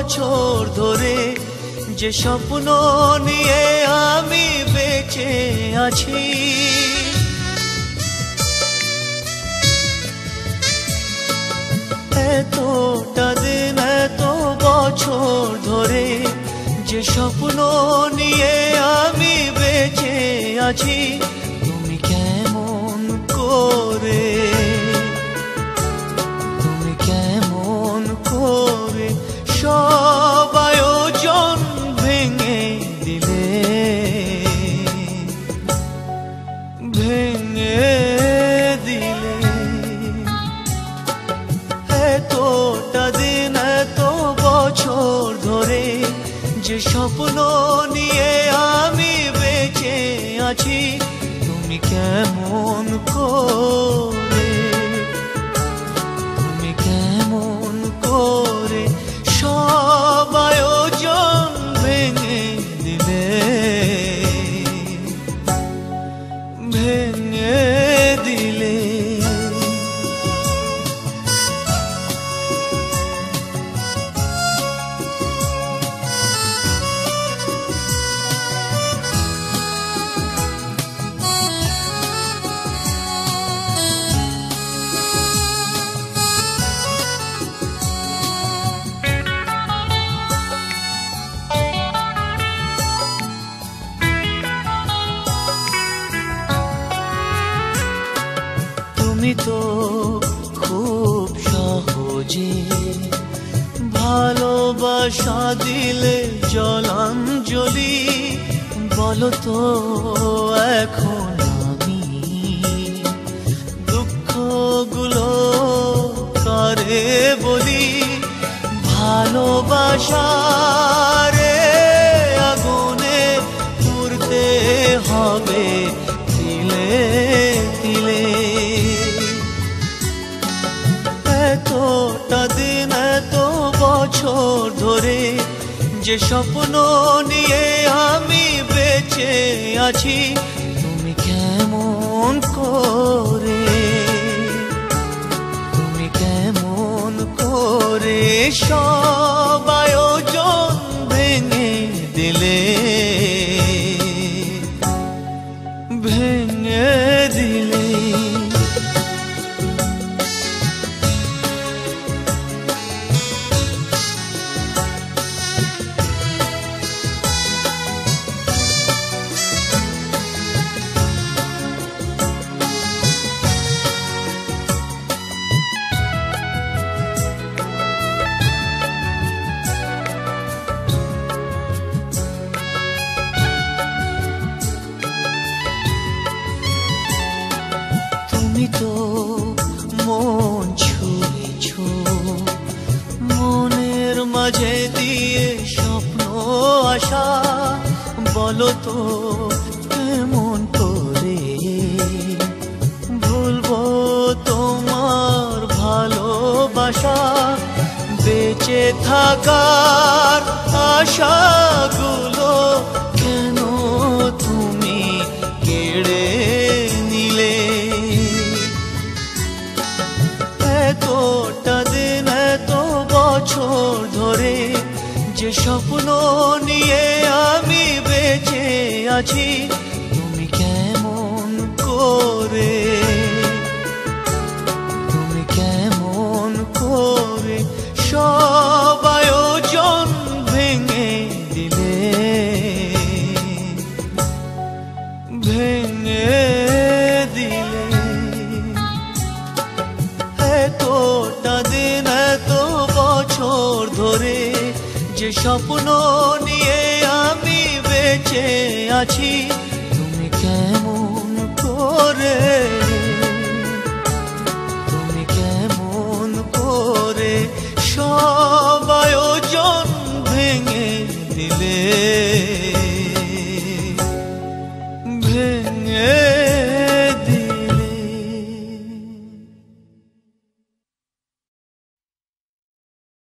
বছর ধরে যে স্বপ্ন নিয়ে আমি বেঁচে আছি, এতটা দিন এত বছর ধরে যে স্বপ্ন নিয়ে আমি বেঁচে আছি, তুমি কেমন করে সব আয়োজন ভেঙে দিলে, ভেঙে দিলে। এতটা দিন এত বছর ধরে যে স্বপ্ন নিয়ে আমি বেঁচে আছি, তুমি কেমন করে সব আয়োজন ভেঙে দিলে, ভেঙে দিলে। তুমি তো খুব সহজে ভালোবাসা দিলে জলাঞ্জলি, বলো তো এখন আমি দুঃখগুলো কারে বলি, ভালোবাসারে আগুনে পুড়তে হবে তিলে তিলে। এতটা দিন এত বছর ধরে যে স্বপ্ন নিয়ে আমি বেঁচে আছি, তুমি কেমন করে সব আয়োজন ভেঙে দিলে, ভেঙে দিলে। তুমি তো মন ছুঁয়েছ, মনের মাঝে দিয়ে স্বপ্ন আশা, বলো তো কেমন করে ভুলবো তোমার ভালোবাসা, বেঁচে থাকার আশাগুলো কেন তুমি কেড়ে নিলে। এতটা দিন এত বছর ধরে যে স্বপ্ন নিয়ে আমি বেঁচে আছি, তুমি কেমন করে সব আয়োজন ভেঙে দিলে, ভেঙে দিলে। এতটা দিন এত বছর ধরে যে স্বপ্ন নিয়ে আমি বেঁচে আছি, তুমি কেমন করে সব আয়োজন ভেঙে দিলে।